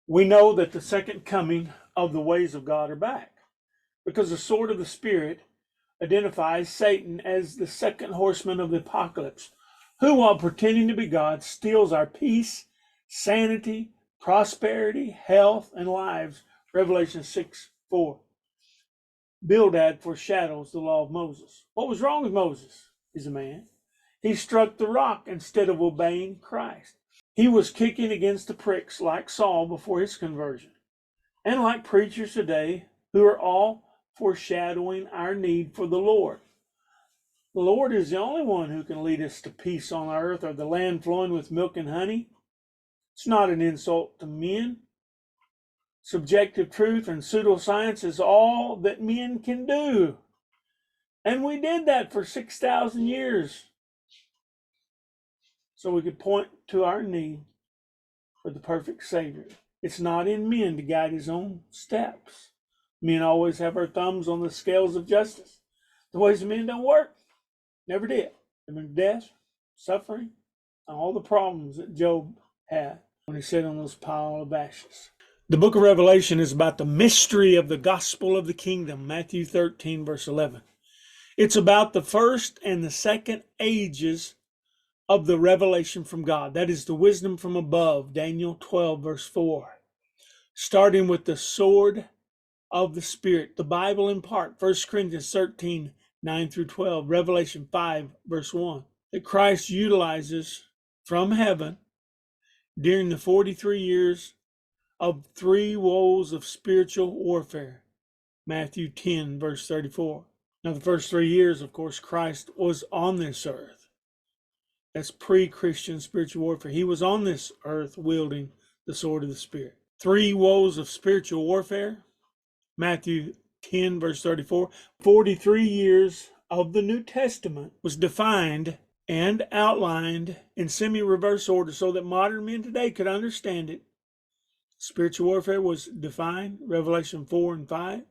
We know that the second coming of the ways of God are back, because the sword of the Spirit identifies Satan as the second horseman of the apocalypse, who, while pretending to be God, steals our peace, sanity, prosperity, health, and lives. Revelation 6:4. Bildad foreshadows the law of Moses. What was wrong with Moses? He's a man. He struck the rock instead of obeying Christ. He was kicking against the pricks like Saul before his conversion, and like preachers today who are all foreshadowing our need for the Lord. The Lord is the only one who can lead us to peace on earth or the land flowing with milk and honey. It's not an insult to men. Subjective truth and pseudoscience is all that men can do. And we did that for 6,000 years. So we could point to our need for the perfect Savior. It's not in men to guide his own steps. Men always have our thumbs on the scales of justice. The ways of men don't work. Never did. There been death, suffering, and all the problems that Job had when he sat on those pile of ashes. The book of Revelation is about the mystery of the gospel of the kingdom, Matthew 13, verse 11. It's about the first and the second ages of the revelation from God. That is the wisdom from above, Daniel 12, verse 4. Starting with the sword of the Spirit. The Bible in part, 1 Corinthians 13, 9 through 12, Revelation 5, verse 1. That Christ utilizes from heaven during the 43 years of 3 woes of spiritual warfare, Matthew 10, verse 34. Now, the first 3 years, of course, Christ was on this earth. That's pre-Christian spiritual warfare. He was on this earth wielding the sword of the Spirit. 3 woes of spiritual warfare, Matthew 10, verse 34. 43 years of the New Testament was defined and outlined in semi-reverse order so that modern men today could understand it. Spiritual warfare was defined, Revelation 4 and 5.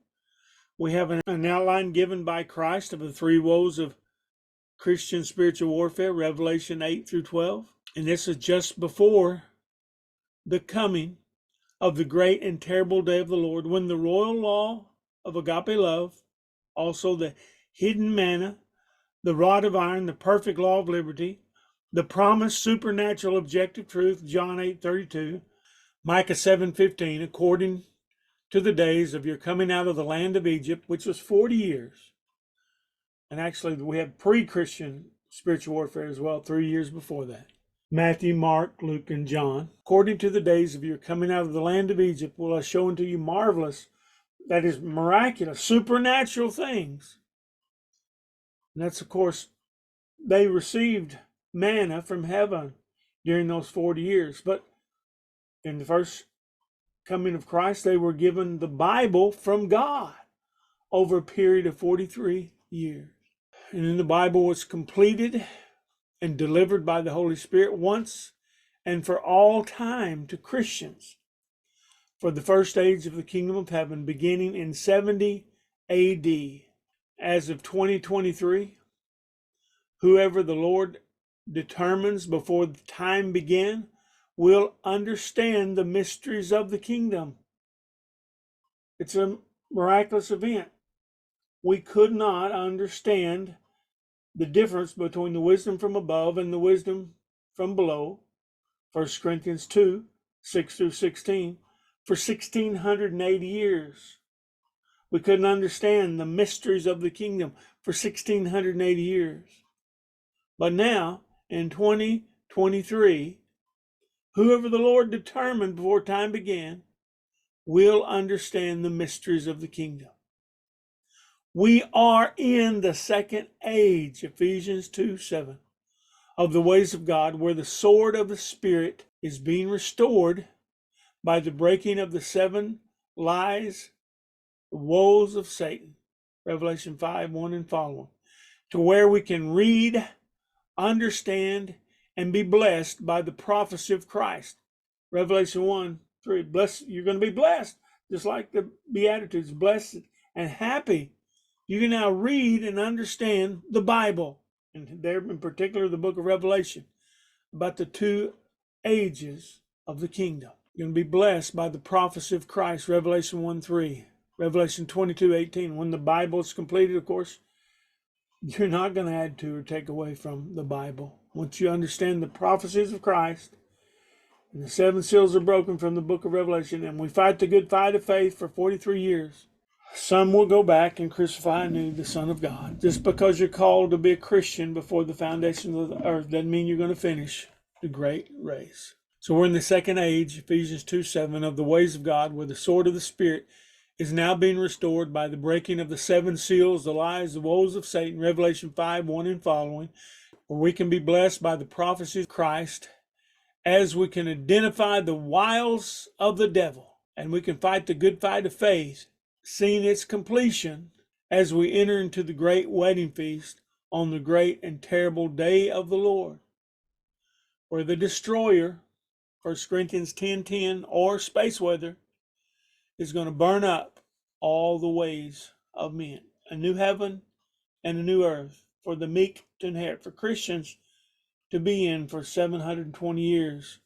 We have an outline given by Christ of the 3 woes of Christian spiritual warfare, Revelation 8 through 12. And this is just before the coming of the great and terrible day of the Lord, when the royal law of agape love, also the hidden manna, the rod of iron, the perfect law of liberty, the promised supernatural objective truth, John 8:32, Micah 7:15, according to the days of your coming out of the land of Egypt, which was 40 years. And actually, we have pre-Christian spiritual warfare as well, 3 years before that. Matthew, Mark, Luke, and John. According to the days of your coming out of the land of Egypt, will I show unto you marvelous, that is miraculous, supernatural things. And that's, of course, they received manna from heaven during those 40 years. But in the first coming of Christ, they were given the Bible from God over a period of 43 years. And then the Bible was completed and delivered by the Holy Spirit once and for all time to Christians for the first age of the kingdom of heaven, beginning in 70 AD. As of 2023, whoever the Lord determines before the time began will understand the mysteries of the kingdom. It's a miraculous event. We could not understand the difference between the wisdom from above and the wisdom from below, 1 Corinthians 2, 6 through 16, for 1,680 years. We couldn't understand the mysteries of the kingdom for 1,680 years. But now, in 2023, whoever the Lord determined before time began will understand the mysteries of the kingdom. We are in the second age, Ephesians 2:7, of the ways of God, where the sword of the Spirit is being restored by the breaking of the 7 lies, the woes of Satan, Revelation 5:1 and following, to where we can read, understand, and be blessed by the prophecy of Christ. Revelation 1:3, blessed, you're going to be blessed, just like the Beatitudes, blessed and happy. You can now read and understand the Bible, and there in particular the book of Revelation, about the 2 ages of the kingdom. You're going to be blessed by the prophecy of Christ, Revelation 1:3, Revelation 22:18. When the Bible is completed, of course, you're not going to add to or take away from the Bible. Once you understand the prophecies of Christ, and the 7 seals are broken from the book of Revelation, and we fight the good fight of faith for 43 years, some will go back and crucify anew the Son of God. Just because you're called to be a Christian before the foundation of the earth doesn't mean you're going to finish the great race. So we're in the second age, Ephesians 2:7, of the ways of God, where the sword of the Spirit is now being restored by the breaking of the 7 seals, the lies, the woes of Satan, Revelation 5:1 and following, where we can be blessed by the prophecies of Christ as we can identify the wiles of the devil, and we can fight the good fight of faith, seeing its completion as we enter into the great wedding feast on the great and terrible day of the Lord, where the destroyer, 1 Corinthians 10:10, or space weather, is going to burn up all the ways of men. A new heaven and a new earth for the meek to inherit, for Christians to be in for 720 years,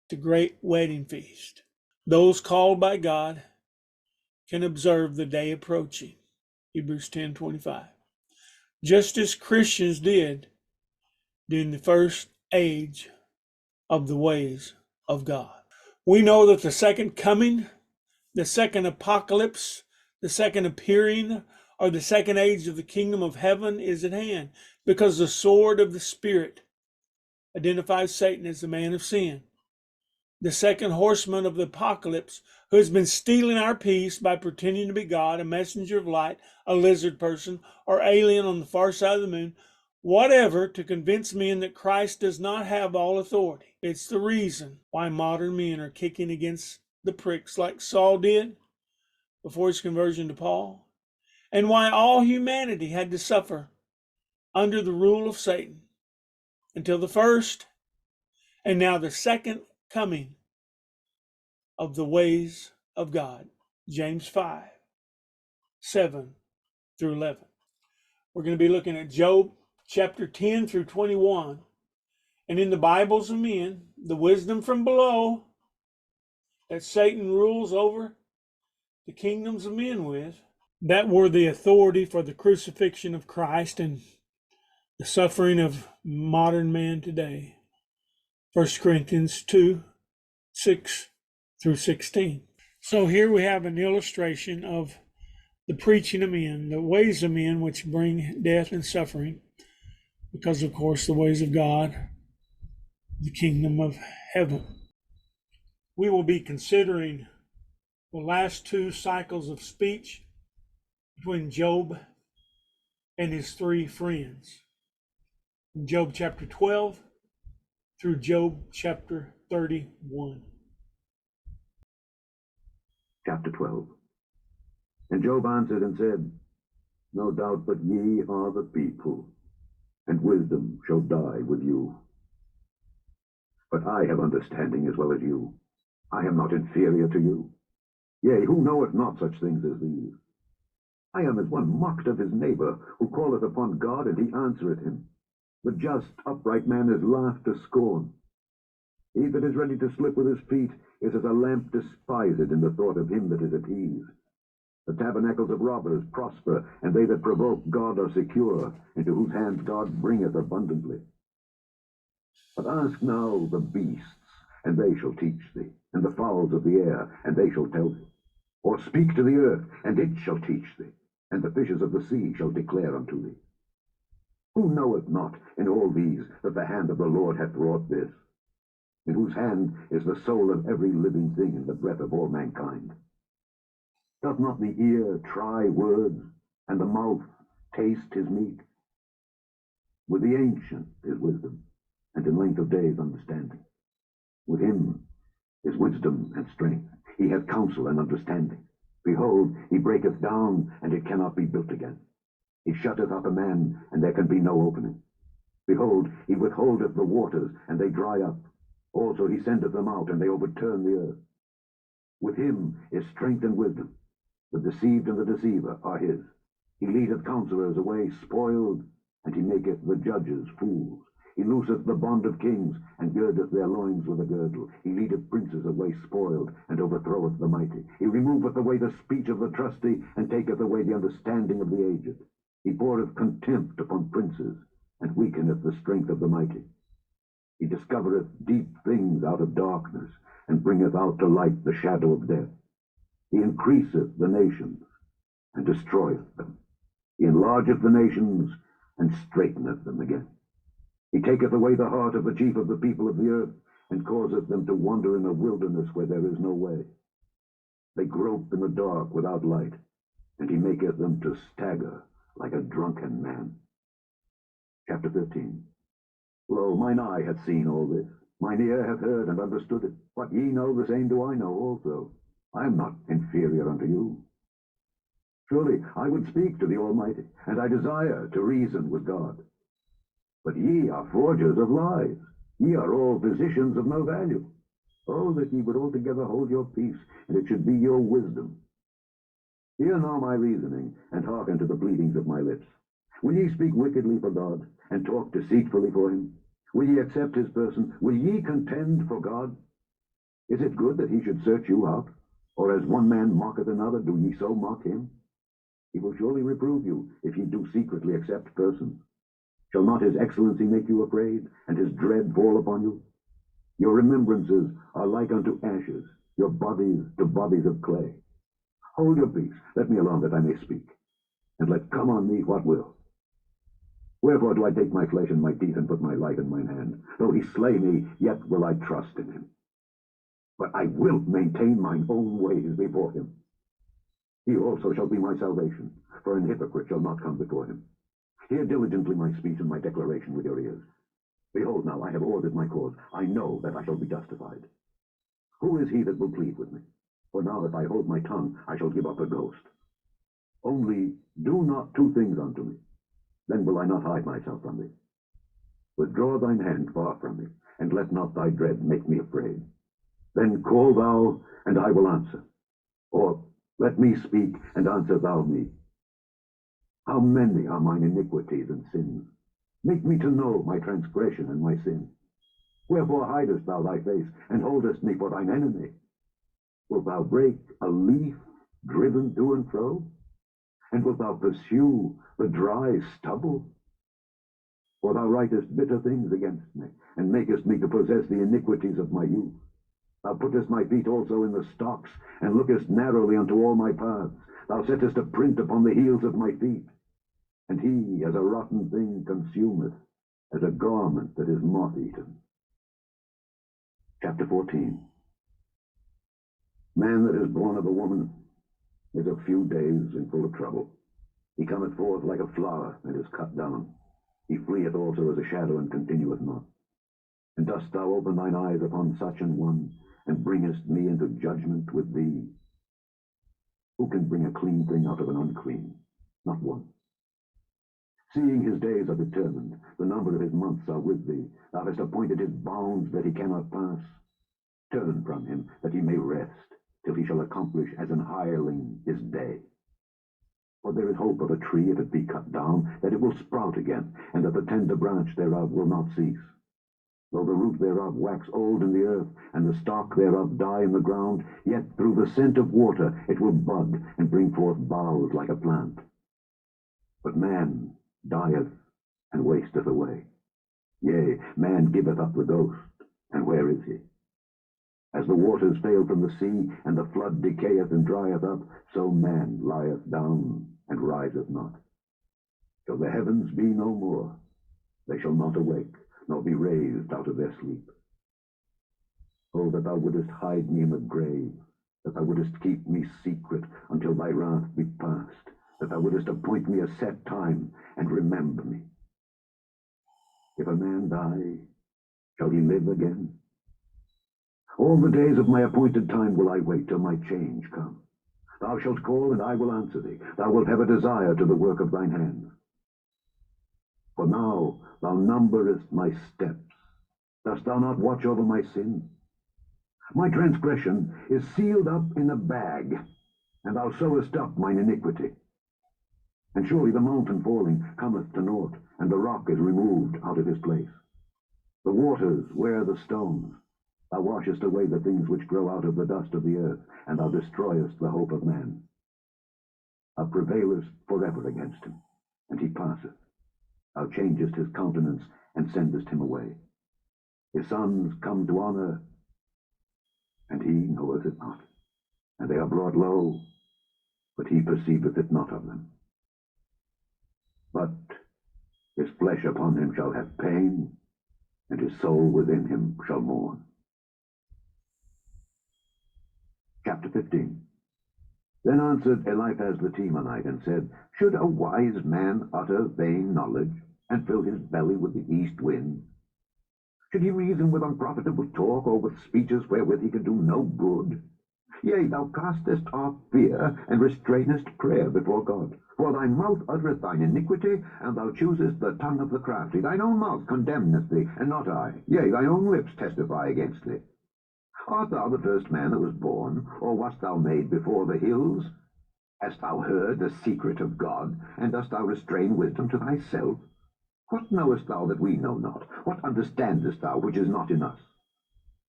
the great wedding feast. Those called by God can observe the day approaching, Hebrews 10:25. Just as Christians did during the first age of the ways of God. We know that the second coming, the second apocalypse, the second appearing, or the second age of the kingdom of heaven is at hand, because the sword of the Spirit identifies Satan as the man of sin, the second horseman of the apocalypse, who has been stealing our peace by pretending to be God, a messenger of light, a lizard person, or alien on the far side of the moon, whatever, to convince men that Christ does not have all authority. It's the reason why modern men are kicking against the pricks like Saul did before his conversion to Paul, and why all humanity had to suffer under the rule of Satan until the first and now the second coming of the ways of God. James 5:7 through 11. We're going to be looking at Job chapter 10 through 21. And in the Bibles of men, the wisdom from below that Satan rules over the kingdoms of men with, that were the authority for the crucifixion of Christ and the suffering of modern man today. 1 Corinthians 2:6 through 16. So here we have an illustration of the preaching of men, the ways of men which bring death and suffering, because of course the ways of God, the kingdom of heaven. We will be considering the last 2 cycles of speech between Job and his 3 friends. From Job chapter 12 through Job chapter 31. Chapter 12. And Job answered and said, No doubt but ye are the people, and wisdom shall die with you. But I have understanding as well as you. I am not inferior to you. Yea, who knoweth not such things as these? I am as one mocked of his neighbor, who calleth upon God, and he answereth him. The just, upright man is laughed to scorn. He that is ready to slip with his feet is as a lamp despised in the thought of him that is at ease. The tabernacles of robbers prosper, and they that provoke God are secure, into whose hands God bringeth abundantly. But ask now the beasts, and they shall teach thee, and the fowls of the air, and they shall tell thee. Or speak to the earth, and it shall teach thee, and the fishes of the sea shall declare unto thee. Who knoweth not in all these that the hand of the Lord hath wrought this? In whose hand is the soul of every living thing, and the breath of all mankind? Doth not the ear try words, and the mouth taste his meat? With the ancient is wisdom, and in length of days understanding. With him is wisdom and strength. He hath counsel and understanding. Behold, he breaketh down, and it cannot be built again. He shutteth up a man, and there can be no opening. Behold, he withholdeth the waters, and they dry up. Also he sendeth them out, and they overturn the earth. With him is strength and wisdom. The deceived and the deceiver are his. He leadeth counselors away spoiled, and he maketh the judges fools. He looseth the bond of kings, and girdeth their loins with a girdle. He leadeth princes away spoiled, and overthroweth the mighty. He removeth away the speech of the trusty, and taketh away the understanding of the aged. He poureth contempt upon princes, and weakeneth the strength of the mighty. He discovereth deep things out of darkness, and bringeth out to light the shadow of death. He increaseth the nations, and destroyeth them. He enlargeth the nations, and straighteneth them again. He taketh away the heart of the chief of the people of the earth, and causeth them to wander in a wilderness where there is no way. They grope in the dark without light, and he maketh them to stagger like a drunken man. Chapter 13. Lo, mine eye hath seen all this, mine ear hath heard and understood it. What ye know, the same do I know also. I am not inferior unto you. Surely I would speak to the Almighty, and I desire to reason with God. But ye are forgers of lies. Ye are all physicians of no value. Oh, that ye would altogether hold your peace, and it should be your wisdom. Hear now my reasoning, and hearken to the pleadings of my lips. Will ye speak wickedly for God, and talk deceitfully for him? Will ye accept his person? Will ye contend for God? Is it good that he should search you out? Or as one man mocketh another, do ye so mock him? He will surely reprove you, if ye do secretly accept persons. Shall not his excellency make you afraid, and his dread fall upon you? Your remembrances are like unto ashes, your bodies to bodies of clay. Hold your peace, let me alone that I may speak, and let come on me what will. Wherefore do I take my flesh in my teeth, and put my life in mine hand? Though he slay me, yet will I trust in him. But I will maintain mine own ways before him. He also shall be my salvation, for an hypocrite shall not come before him. Hear diligently my speech and my declaration with your ears. Behold now, I have ordered my cause. I know that I shall be justified. Who is he that will plead with me? For now if I hold my tongue, I shall give up a ghost. Only do not two things unto me, then will I not hide myself from thee. Withdraw thine hand far from me, and let not thy dread make me afraid. Then call thou, and I will answer. Or let me speak, and answer thou me. How many are mine iniquities and sins? Make me to know my transgression and my sin. Wherefore hidest thou thy face, and holdest me for thine enemy? Wilt thou break a leaf driven to and fro? And wilt thou pursue the dry stubble? For thou writest bitter things against me, and makest me to possess the iniquities of my youth. Thou puttest my feet also in the stocks, and lookest narrowly unto all my paths. Thou settest a print upon the heels of my feet. And he, as a rotten thing, consumeth, as a garment that is moth-eaten. Chapter 14. Man that is born of a woman is a few days and full of trouble. He cometh forth like a flower, and is cut down. He fleeth also as a shadow, and continueth not. And dost thou open thine eyes upon such an one, and bringest me into judgment with thee? Who can bring a clean thing out of an unclean? Not one. Seeing his days are determined, the number of his months are with thee. Thou hast appointed his bounds that he cannot pass. Turn from him, that he may rest, till he shall accomplish as an hireling his day. For there is hope of a tree, if it be cut down, that it will sprout again, and that the tender branch thereof will not cease. Though the root thereof wax old in the earth, and the stalk thereof die in the ground, yet through the scent of water it will bud, and bring forth boughs like a plant. But man dieth and wasteth away. Yea, man giveth up the ghost, and where is he? As the waters fail from the sea, and the flood decayeth and drieth up, so man lieth down and riseth not. Till the heavens be no more, they shall not awake, nor be raised out of their sleep. Oh, that thou wouldest hide me in the grave, that thou wouldest keep me secret until thy wrath be past, that thou wouldest appoint me a set time, and remember me. If a man die, shall he live again? All the days of my appointed time will I wait till my change come. Thou shalt call, and I will answer thee. Thou wilt have a desire to the work of thine hands. For now thou numberest my steps. Dost thou not watch over my sin? My transgression is sealed up in a bag, and thou sewest up mine iniquity. And surely the mountain falling cometh to naught, and the rock is removed out of his place. The waters wear the stones. Thou washest away the things which grow out of the dust of the earth, and thou destroyest the hope of man. Thou prevailest forever against him, and he passeth. Thou changest his countenance, and sendest him away. His sons come to honor, and he knoweth it not. And they are brought low, but he perceiveth it not of them. But his flesh upon him shall have pain, and his soul within him shall mourn. Chapter 15. Then answered Eliphaz the Temanite, and said, Should a wise man utter vain knowledge, and fill his belly with the east wind? Should he reason with unprofitable talk, or with speeches wherewith he can do no good? Yea, thou castest off fear, and restrainest prayer before God. For thy mouth uttereth thine iniquity, and thou choosest the tongue of the crafty. Thine own mouth condemneth thee, and not I. Yea, thine own lips testify against thee. Art thou the first man that was born, or wast thou made before the hills? Hast thou heard the secret of God, and dost thou restrain wisdom to thyself? What knowest thou that we know not? What understandest thou which is not in us?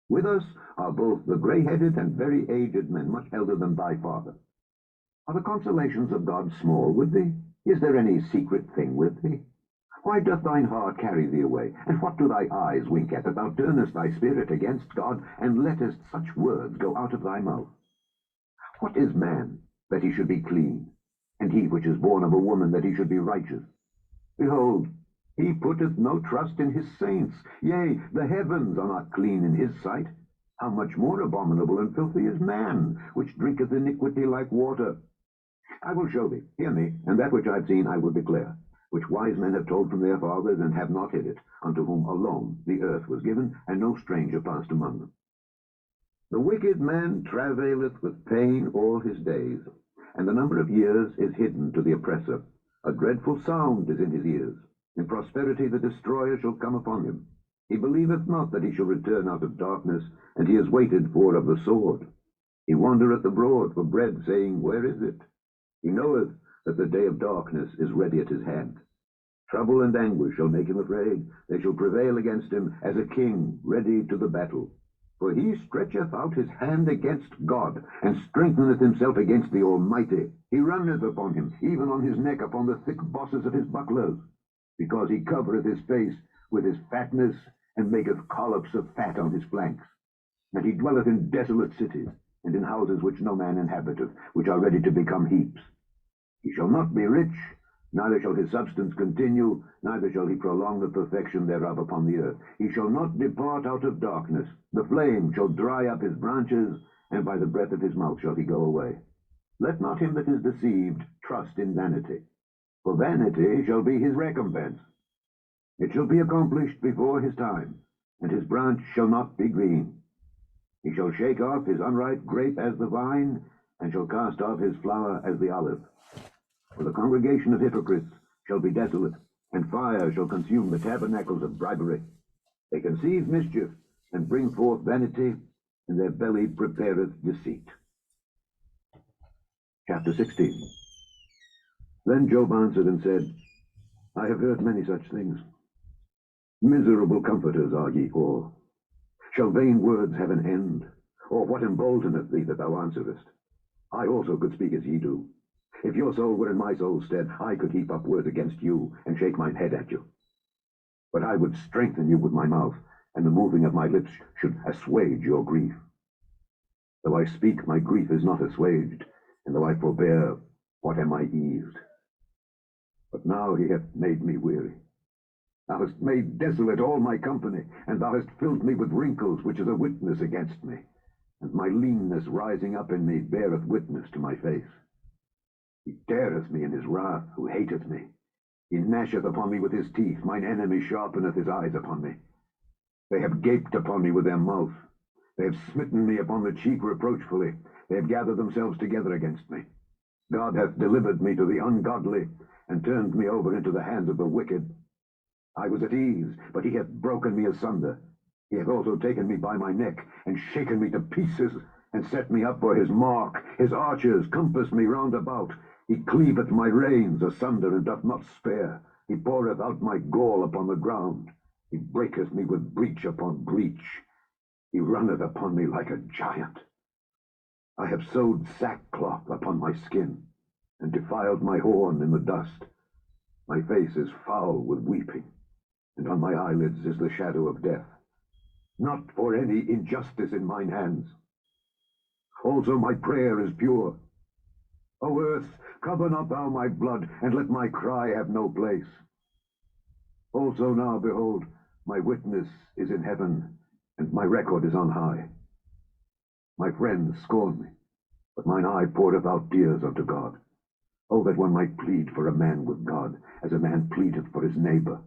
With us are both the grey-headed and very aged men, much elder than thy father. Are the consolations of God small with thee? Is there any secret thing with thee? Why doth thine heart carry thee away? And what do thy eyes wink at, that thou turnest thy spirit against God, and lettest such words go out of thy mouth? What is man, that he should be clean? And he which is born of a woman, that he should be righteous? Behold, he putteth no trust in his saints. Yea, the heavens are not clean in his sight. How much more abominable and filthy is man, which drinketh iniquity like water? I will show thee, hear me, and that which I have seen I will declare, which wise men have told from their fathers, and have not hid it, unto whom alone the earth was given, and no stranger passed among them. The wicked man travaileth with pain all his days, and the number of years is hidden to the oppressor. A dreadful sound is in his ears. In prosperity the destroyer shall come upon him. He believeth not that he shall return out of darkness, and he is waited for of the sword. He wandereth abroad for bread, saying, Where is it? He knoweth that the day of darkness is ready at his hand. Trouble and anguish shall make him afraid. They shall prevail against him as a king ready to the battle. For he stretcheth out his hand against God, and strengtheneth himself against the Almighty. He runneth upon him, even on his neck, upon the thick bosses of his bucklers. Because he covereth his face with his fatness, and maketh collops of fat on his flanks. And he dwelleth in desolate cities, and in houses which no man inhabiteth, which are ready to become heaps. He shall not be rich, neither shall his substance continue, neither shall he prolong the perfection thereof upon the earth. He shall not depart out of darkness. The flame shall dry up his branches, and by the breath of his mouth shall he go away. Let not him that is deceived trust in vanity, for vanity shall be his recompense. It shall be accomplished before his time, and his branch shall not be green. He shall shake off his unripe grape as the vine, and shall cast off his flower as the olive. For the congregation of hypocrites shall be desolate, and fire shall consume the tabernacles of bribery. They conceive mischief, and bring forth vanity, and their belly prepareth deceit. Chapter 16. Then Job answered and said, I have heard many such things. Miserable comforters are ye all. Shall vain words have an end? Or what emboldeneth thee that thou answerest? I also could speak as ye do. If your soul were in my soul's stead, I could heap up words against you, and shake mine head at you. But I would strengthen you with my mouth, and the moving of my lips should assuage your grief. Though I speak, my grief is not assuaged, and though I forbear, what am I eased? But now he hath made me weary. Thou hast made desolate all my company, and thou hast filled me with wrinkles, which is a witness against me. And my leanness rising up in me beareth witness to my face. He teareth me in his wrath, who hateth me. He gnasheth upon me with his teeth. Mine enemy sharpeneth his eyes upon me. They have gaped upon me with their mouth. They have smitten me upon the cheek reproachfully. They have gathered themselves together against me. God hath delivered me to the ungodly, and turned me over into the hands of the wicked. I was at ease, but he hath broken me asunder. He hath also taken me by my neck, and shaken me to pieces, and set me up for his mark. His archers compass me round about. He cleaveth my reins asunder, and doth not spare. He poureth out my gall upon the ground. He breaketh me with breach upon breach. He runneth upon me like a giant. I have sewed sackcloth upon my skin, and defiled my horn in the dust. My face is foul with weeping, and on my eyelids is the shadow of death. Not for any injustice in mine hands. Also my prayer is pure. O earth, cover not thou my blood, and let my cry have no place. Also now, behold, my witness is in heaven, and my record is on high. My friends scorn me, but mine eye poureth out tears unto God. Oh, that one might plead for a man with God, as a man pleadeth for his neighbor.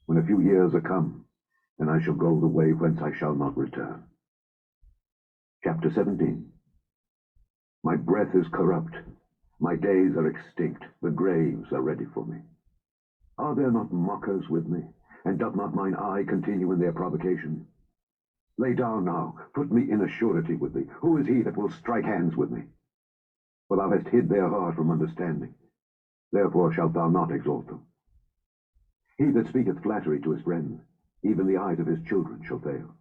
When a few years are come, then I shall go the way whence I shall not return. Chapter 17. My breath is corrupt, my days are extinct, the graves are ready for me. Are there not mockers with me, and doth not mine eye continue in their provocation? Lay down now, put me in a surety with thee. Who is he that will strike hands with me? For thou hast hid their heart from understanding, therefore shalt thou not exalt them. He that speaketh flattery to his friend, even the eyes of his children shall fail.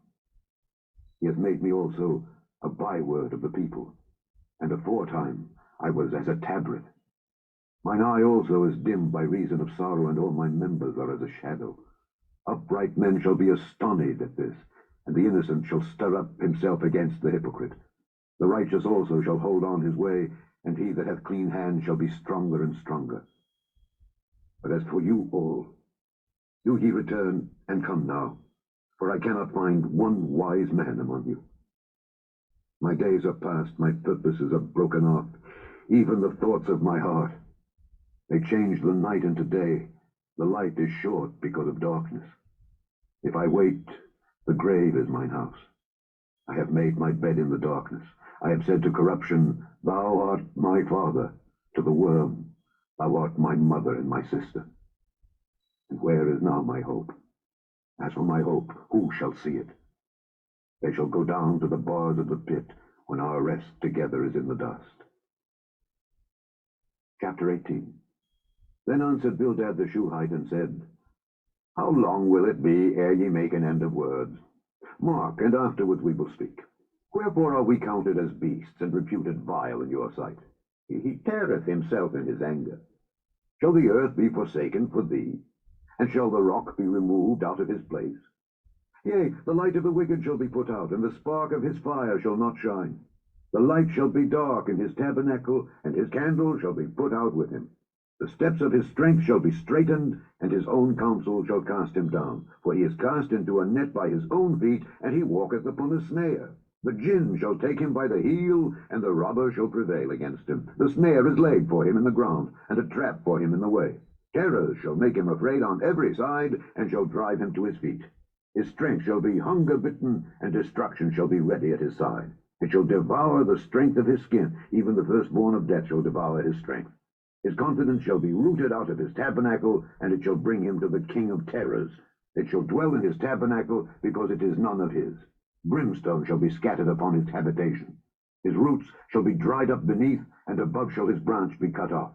He hath made me also a byword of the people, and aforetime I was as a tabret. Mine eye also is dim by reason of sorrow, and all my members are as a shadow. Upright men shall be astonished at this, and the innocent shall stir up himself against the hypocrite. The righteous also shall hold on his way, and he that hath clean hands shall be stronger and stronger. But as for you all, do ye return and come now, for I cannot find one wise man among you. My days are past, my purposes are broken off, even the thoughts of my heart. They change the night into day, the light is short because of darkness. If I wait, the grave is mine house. I have made my bed in the darkness. I have said to corruption, thou art my father, to the worm, thou art my mother and my sister. And where is now my hope? As for my hope, who shall see it? They shall go down to the bars of the pit when our rest together is in the dust. Chapter 18. Then answered Bildad the Shuhite and said, How long will it be ere ye make an end of words? Mark, and afterwards we will speak. Wherefore are we counted as beasts, and reputed vile in your sight? He teareth himself in his anger. Shall the earth be forsaken for thee? And shall the rock be removed out of his place? Yea, the light of the wicked shall be put out, and the spark of his fire shall not shine. The light shall be dark in his tabernacle, and his candle shall be put out with him. The steps of his strength shall be straitened, and his own counsel shall cast him down. For he is cast into a net by his own feet, and he walketh upon a snare. The gin shall take him by the heel, and the robber shall prevail against him. The snare is laid for him in the ground, and a trap for him in the way. Terrors shall make him afraid on every side, and shall drive him to his feet. His strength shall be hunger-bitten, and destruction shall be ready at his side. It shall devour the strength of his skin, even the firstborn of death shall devour his strength. His confidence shall be rooted out of his tabernacle, and it shall bring him to the king of terrors. It shall dwell in his tabernacle, because it is none of his. Brimstone shall be scattered upon his habitation. His roots shall be dried up beneath, and above shall his branch be cut off.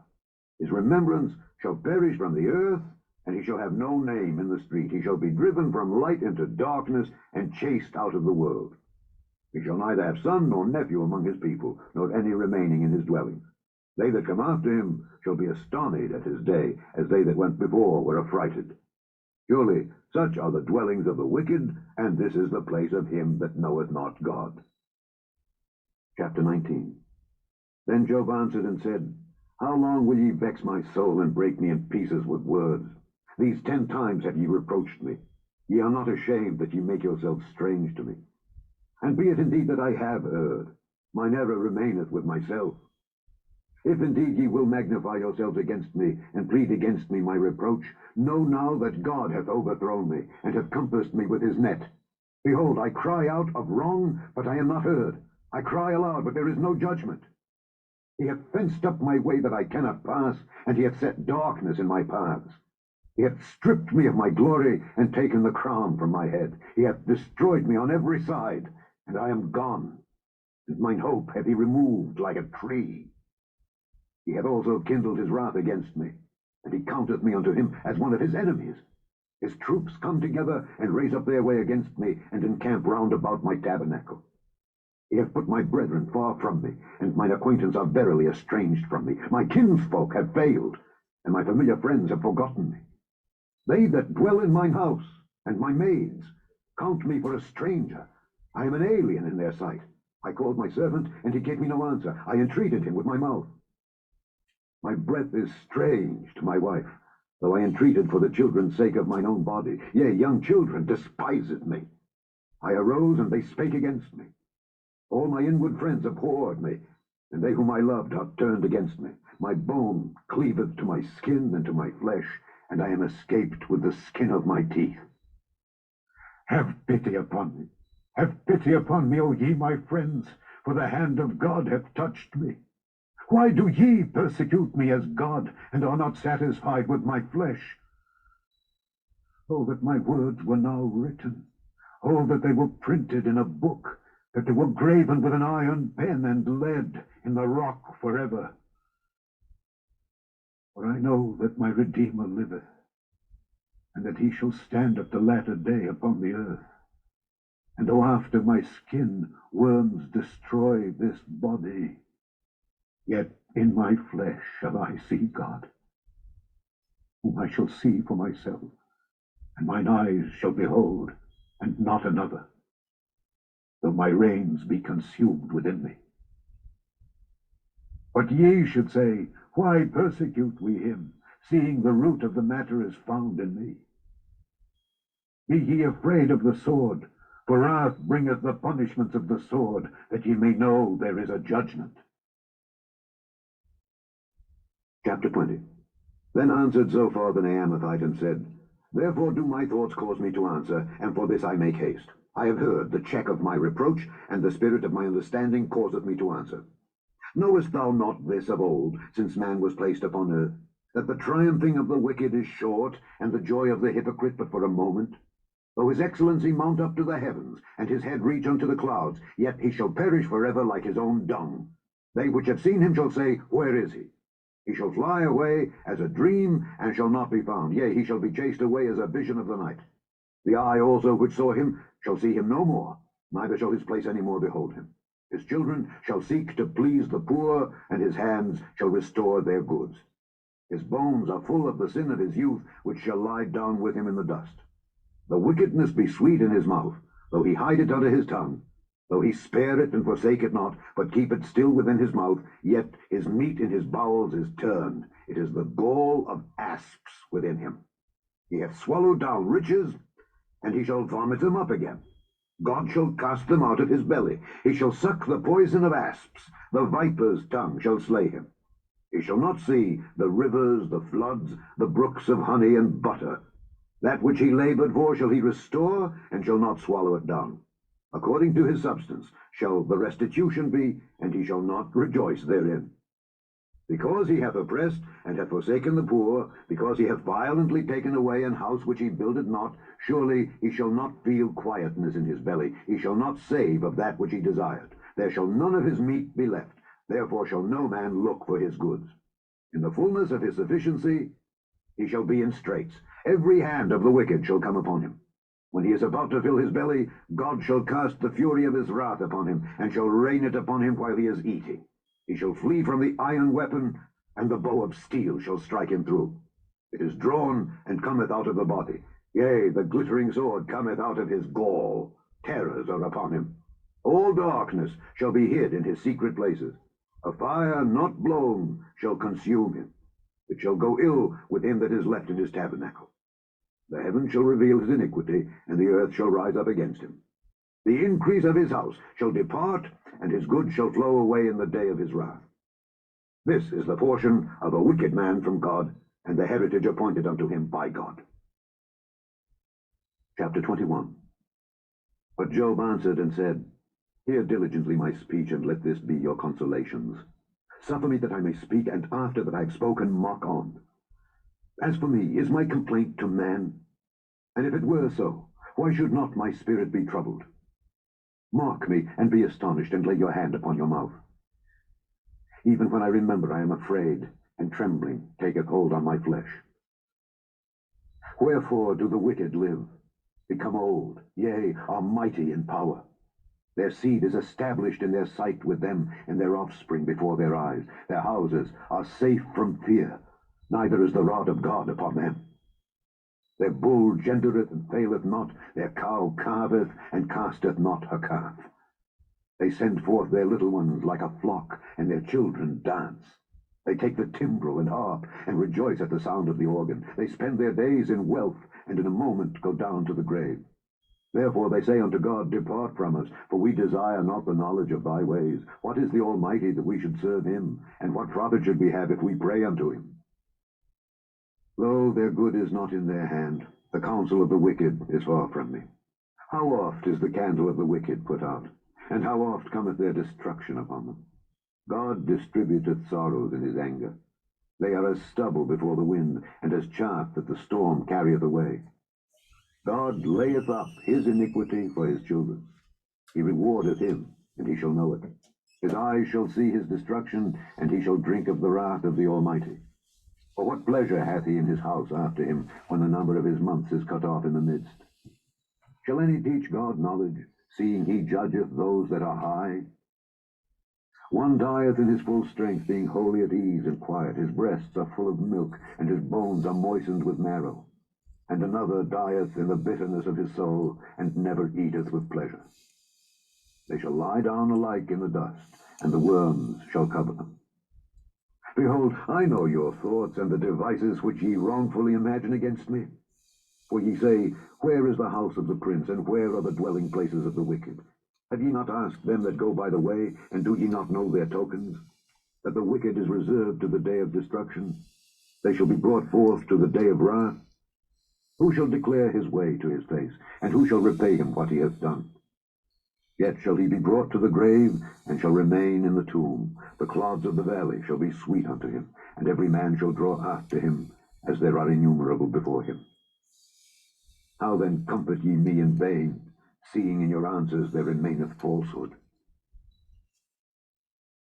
His remembrance shall perish from the earth, and he shall have no name in the street. He shall be driven from light into darkness, and chased out of the world. He shall neither have son nor nephew among his people, nor any remaining in his dwellings. They that come after him shall be astonished at his day, as they that went before were affrighted. Surely such are the dwellings of the wicked, and this is the place of him that knoweth not God. Chapter 19. Then Job answered and said, How long will ye vex my soul, and break me in pieces with words? These 10 times have ye reproached me. Ye are not ashamed that ye make yourselves strange to me. And be it indeed that I have erred, mine error remaineth with myself. If indeed ye will magnify yourselves against me, and plead against me my reproach, know now that God hath overthrown me, and hath compassed me with his net. Behold, I cry out of wrong, but I am not heard. I cry aloud, but there is no judgment. He hath fenced up my way that I cannot pass, and he hath set darkness in my paths. He hath stripped me of my glory, and taken the crown from my head. He hath destroyed me on every side, and I am gone, and mine hope hath he removed like a tree. He hath also kindled his wrath against me, and he counteth me unto him as one of his enemies. His troops come together and raise up their way against me, and encamp round about my tabernacle. He hath put my brethren far from me, and mine acquaintance are verily estranged from me. My kinsfolk have failed, and my familiar friends have forgotten me. They that dwell in mine house, and my maids, count me for a stranger. I am an alien in their sight. I called my servant, and he gave me no answer. I entreated him with my mouth. My breath is strange to my wife, though I entreated for the children's sake of mine own body. Yea, young children despised me. I arose, and they spake against me. All my inward friends abhorred me, and they whom I loved are turned against me. My bone cleaveth to my skin and to my flesh, and I am escaped with the skin of my teeth. Have pity upon me. Have pity upon me, O ye my friends, for the hand of God hath touched me. Why do ye persecute me as God, and are not satisfied with my flesh? Oh, that my words were now written. Oh, that they were printed in a book, that they were graven with an iron pen and lead in the rock forever. For I know that my Redeemer liveth, and that he shall stand at the latter day upon the earth. And though after my skin worms destroy this body, yet in my flesh shall I see God, whom I shall see for myself, and mine eyes shall behold, and not another, though my reins be consumed within me. But ye should say, why persecute we him, seeing the root of the matter is found in me? Be ye afraid of the sword, for wrath bringeth the punishments of the sword, that ye may know there is a judgment. Chapter 20. Then answered Zophar the Naamathite and said, Therefore do my thoughts cause me to answer, and for this I make haste. I have heard the check of my reproach, and the spirit of my understanding causeth me to answer. Knowest thou not this of old, since man was placed upon earth, that the triumphing of the wicked is short, and the joy of the hypocrite but for a moment? Though his excellency mount up to the heavens, and his head reach unto the clouds, yet he shall perish forever like his own dung. They which have seen him shall say, Where is he? He shall fly away as a dream, and shall not be found. Yea, he shall be chased away as a vision of the night. The eye also which saw him shall see him no more, neither shall his place any more behold him. His children shall seek to please the poor, and his hands shall restore their goods. His bones are full of the sin of his youth, which shall lie down with him in the dust. Though wickedness be sweet in his mouth, though he hide it under his tongue, though he spare it and forsake it not, but keep it still within his mouth, yet his meat in his bowels is turned. It is the gall of asps within him. He hath swallowed down riches, and he shall vomit them up again. God shall cast them out of his belly. He shall suck the poison of asps. The viper's tongue shall slay him. He shall not see the rivers, the floods, the brooks of honey and butter. That which he labored for shall he restore, and shall not swallow it down. According to his substance shall the restitution be, and he shall not rejoice therein. Because he hath oppressed and hath forsaken the poor, because he hath violently taken away an house which he builded not, surely he shall not feel quietness in his belly. He shall not save of that which he desired. There shall none of his meat be left. Therefore shall no man look for his goods. In the fullness of his sufficiency he shall be in straits. Every hand of the wicked shall come upon him. When he is about to fill his belly, God shall cast the fury of his wrath upon him, and shall rain it upon him while he is eating. He shall flee from the iron weapon, and the bow of steel shall strike him through. It is drawn, and cometh out of the body. Yea, the glittering sword cometh out of his gall. Terrors are upon him. All darkness shall be hid in his secret places. A fire not blown shall consume him. It shall go ill with him that is left in his tabernacle. The heavens shall reveal his iniquity, and the earth shall rise up against him. The increase of his house shall depart, and his goods shall flow away in the day of his wrath. This is the portion of a wicked man from God, and the heritage appointed unto him by God. Chapter 21. But Job answered and said, Hear diligently my speech, and let this be your consolations. Suffer me that I may speak, and after that I have spoken, mark on. As for me, is my complaint to man? And if it were so, why should not my spirit be troubled? Mark me, and be astonished, and lay your hand upon your mouth. Even when I remember, I am afraid, and trembling taketh hold on my flesh. Wherefore do the wicked live, become old, yea, are mighty in power? Their seed is established in their sight with them, and their offspring before their eyes. Their houses are safe from fear, neither is the rod of God upon them. Their bull gendereth and faileth not, their cow calveth and casteth not her calf. They send forth their little ones like a flock, and their children dance. They take the timbrel and harp, and rejoice at the sound of the organ. They spend their days in wealth, and in a moment go down to the grave. Therefore they say unto God, Depart from us, for we desire not the knowledge of thy ways. What is the Almighty that we should serve him? And what profit should we have if we pray unto him? Lo, their good is not in their hand. The counsel of the wicked is far from me. How oft is the candle of the wicked put out? And how oft cometh their destruction upon them? God distributeth sorrows in his anger. They are as stubble before the wind, and as chaff that the storm carrieth away. God layeth up his iniquity for his children. He rewardeth him, and he shall know it. His eyes shall see his destruction, and he shall drink of the wrath of the Almighty. For what pleasure hath he in his house after him, when the number of his months is cut off in the midst? Shall any teach God knowledge, seeing he judgeth those that are high? One dieth in his full strength, being wholly at ease and quiet. His breasts are full of milk, and his bones are moistened with marrow. And another dieth in the bitterness of his soul, and never eateth with pleasure. They shall lie down alike in the dust, and the worms shall cover them. Behold, I know your thoughts, and the devices which ye wrongfully imagine against me. For ye say, Where is the house of the prince, and where are the dwelling places of the wicked? Have ye not asked them that go by the way, and do ye not know their tokens? That the wicked is reserved to the day of destruction. They shall be brought forth to the day of wrath. Who shall declare his way to his face, and who shall repay him what he hath done? Yet shall he be brought to the grave, and shall remain in the tomb. The clods of the valley shall be sweet unto him, and every man shall draw after him, as there are innumerable before him. How then comfort ye me in vain, seeing in your answers there remaineth falsehood?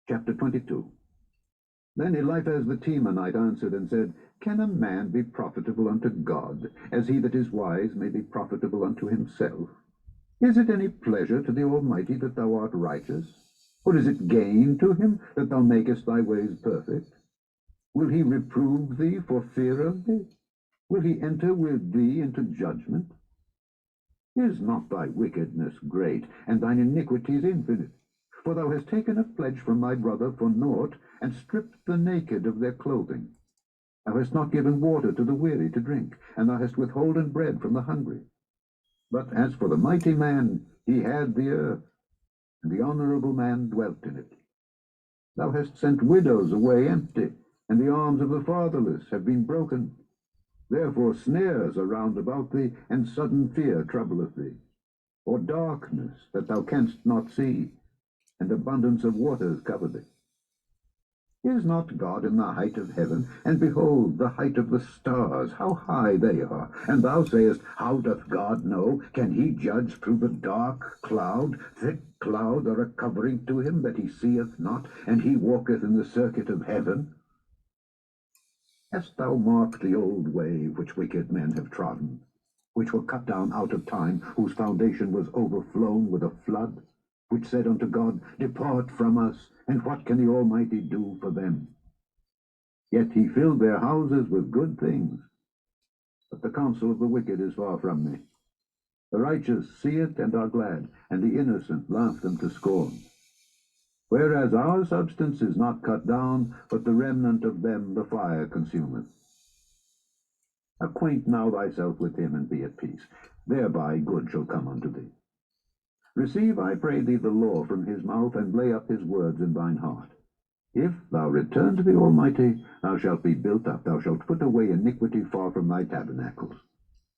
Chapter 22. Then Eliphaz the Temanite answered and said, Can a man be profitable unto God, as he that is wise may be profitable unto himself? Is it any pleasure to the Almighty that thou art righteous? Or is it gain to him that thou makest thy ways perfect? Will he reprove thee for fear of thee? Will he enter with thee into judgment? Is not thy wickedness great, and thine iniquities infinite? For thou hast taken a pledge from thy brother for naught, and stripped the naked of their clothing. Thou hast not given water to the weary to drink, and thou hast withholden bread from the hungry. But as for the mighty man, he had the earth, and the honorable man dwelt in it. Thou hast sent widows away empty, and the arms of the fatherless have been broken. Therefore snares are round about thee, and sudden fear troubleth thee. Or darkness that thou canst not see, and abundance of waters cover thee. Is not God in the height of heaven? And behold, the height of the stars, how high they are. And thou sayest, How doth God know? Can he judge through the dark cloud? Thick clouds are a covering to him that he seeth not, and he walketh in the circuit of heaven. Hast thou marked the old way which wicked men have trodden, which were cut down out of time, whose foundation was overflown with a flood? Which said unto God, Depart from us, and what can the Almighty do for them? Yet he filled their houses with good things. But the counsel of the wicked is far from me. The righteous see it and are glad, and the innocent laugh them to scorn. Whereas our substance is not cut down, but the remnant of them the fire consumeth. Acquaint now thyself with him, and be at peace. Thereby good shall come unto thee. Receive, I pray thee, the law from his mouth, and lay up his words in thine heart. If thou return to the Almighty, thou shalt be built up, thou shalt put away iniquity far from thy tabernacles.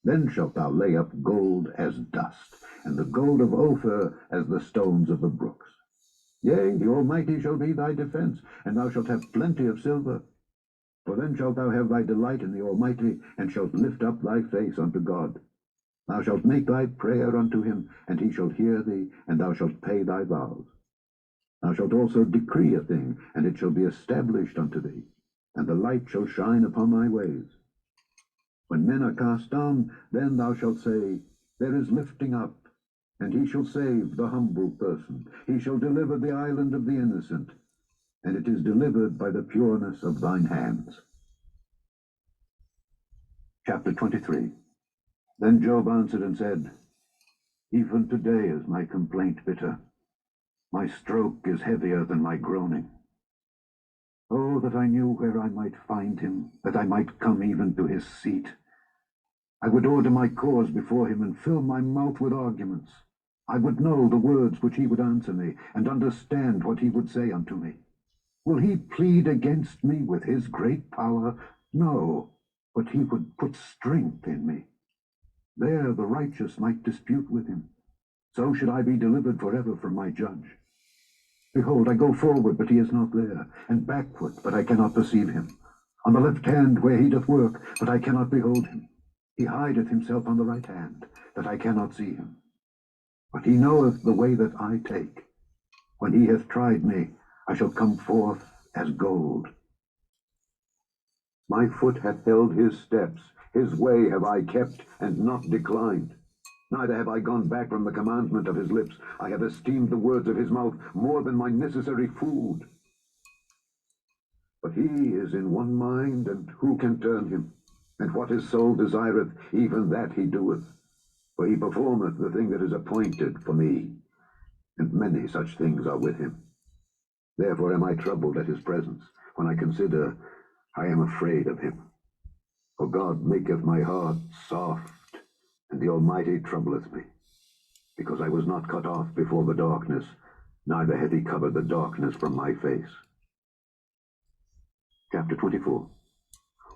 Then shalt thou lay up gold as dust, and the gold of Ophir as the stones of the brooks. Yea, the Almighty shall be thy defense, and thou shalt have plenty of silver. For then shalt thou have thy delight in the Almighty, and shalt lift up thy face unto God. Thou shalt make thy prayer unto him, and he shall hear thee, and thou shalt pay thy vows. Thou shalt also decree a thing, and it shall be established unto thee, and the light shall shine upon thy ways. When men are cast down, then thou shalt say, There is lifting up, and he shall save the humble person. He shall deliver the island of the innocent, and it is delivered by the pureness of thine hands. Chapter 23. Then Job answered and said, Even today is my complaint bitter. My stroke is heavier than my groaning. Oh, that I knew where I might find him, that I might come even to his seat. I would order my cause before him and fill my mouth with arguments. I would know the words which he would answer me, and understand what he would say unto me. Will he plead against me with his great power? No, but he would put strength in me. There the righteous might dispute with him. So should I be delivered forever from my judge. Behold, I go forward, but he is not there, and backward, but I cannot perceive him. On the left hand where he doth work, but I cannot behold him. He hideth himself on the right hand, that I cannot see him. But he knoweth the way that I take. When he hath tried me, I shall come forth as gold. My foot hath held his steps, his way have I kept, and not declined. Neither have I gone back from the commandment of his lips. I have esteemed the words of his mouth more than my necessary food. But he is in one mind, and who can turn him? And what his soul desireth, even that he doeth. For he performeth the thing that is appointed for me, and many such things are with him. Therefore am I troubled at his presence. When I consider, I am afraid of him. For God maketh my heart soft, and the Almighty troubleth me. Because I was not cut off before the darkness, neither hath he covered the darkness from my face. Chapter 24.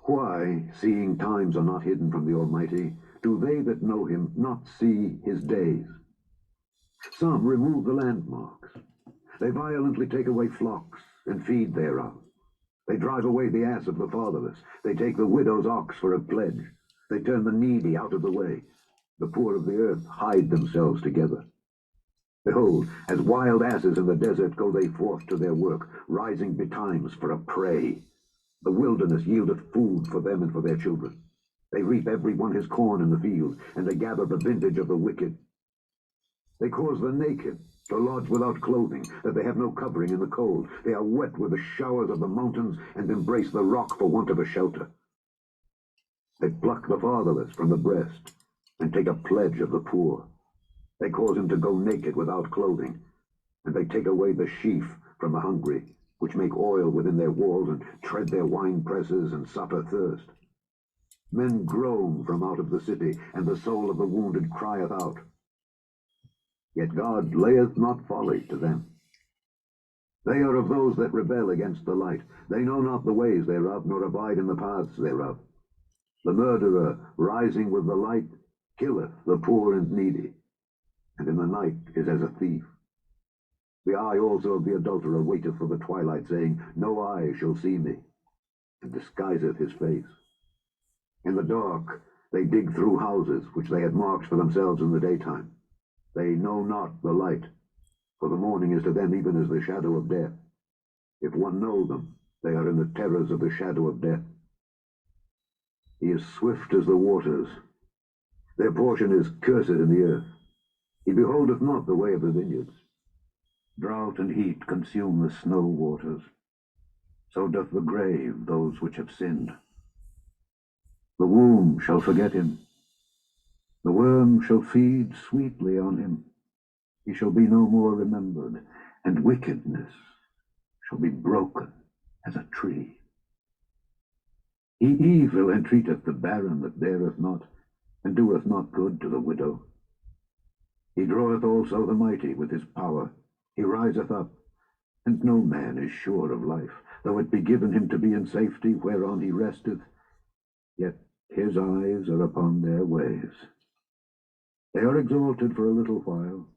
Why, seeing times are not hidden from the Almighty, do they that know him not see his days? Some remove the landmarks. They violently take away flocks, and feed thereof. They drive away the ass of the fatherless. They take the widow's ox for a pledge. They turn the needy out of the way. The poor of the earth hide themselves together. Behold, as wild asses in the desert go they forth to their work, rising betimes for a prey. The wilderness yieldeth food for them and for their children. They reap every one his corn in the field, and they gather the vintage of the wicked. They cause the naked to lodge without clothing, that they have no covering in the cold. They are wet with the showers of the mountains, and embrace the rock for want of a shelter. They pluck the fatherless from the breast, and take a pledge of the poor. They cause him to go naked without clothing, and they take away the sheaf from the hungry, which make oil within their walls, and tread their wine presses, and suffer thirst. Men groan from out of the city, and the soul of the wounded crieth out. Yet God layeth not folly to them. They are of those that rebel against the light. They know not the ways thereof, nor abide in the paths thereof. The murderer, rising with the light, killeth the poor and needy, and in the night is as a thief. The eye also of the adulterer waiteth for the twilight, saying, No eye shall see me, and disguiseth his face. In the dark they dig through houses, which they had marked for themselves in the daytime. They know not the light, for the morning is to them even as the shadow of death. If one know them, they are in the terrors of the shadow of death. He is swift as the waters. Their portion is cursed in the earth. He beholdeth not the way of the vineyards. Drought and heat consume the snow waters. So doth the grave those which have sinned. The womb shall forget him. The worm shall feed sweetly on him. He shall be no more remembered, and wickedness shall be broken as a tree. He evil entreateth the barren that beareth not, and doeth not good to the widow. He draweth also the mighty with his power. He riseth up, and no man is sure of life. Though it be given him to be in safety whereon he resteth, yet his eyes are upon their ways. They are exalted for a little while,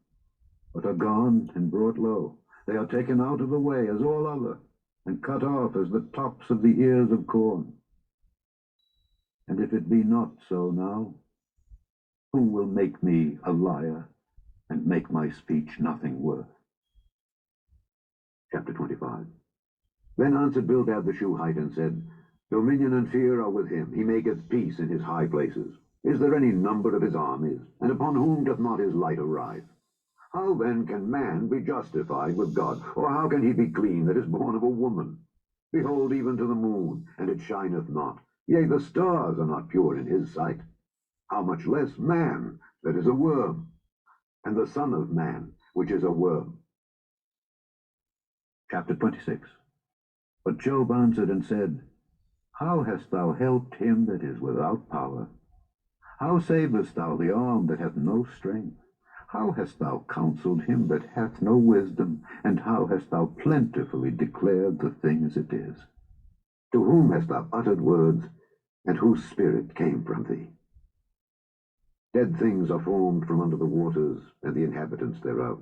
but are gone and brought low. They are taken out of the way as all other, and cut off as the tops of the ears of corn. And if it be not so now, who will make me a liar, and make my speech nothing worth? Chapter 25. Then answered Bildad the Shuhite, and said, Dominion and fear are with him. He maketh peace in his high places. Is there any number of his armies? And upon whom doth not his light arise? How then can man be justified with God? Or how can he be clean that is born of a woman? Behold, even to the moon, and it shineth not. Yea, the stars are not pure in his sight. How much less man that is a worm, and the Son of Man, which is a worm. Chapter 26. But Job answered and said, How hast thou helped him that is without power? How savest thou the arm that hath no strength? How hast thou counselled him that hath no wisdom? And how hast thou plentifully declared the thing as it is? To whom hast thou uttered words, and whose spirit came from thee? Dead things are formed from under the waters, and the inhabitants thereof.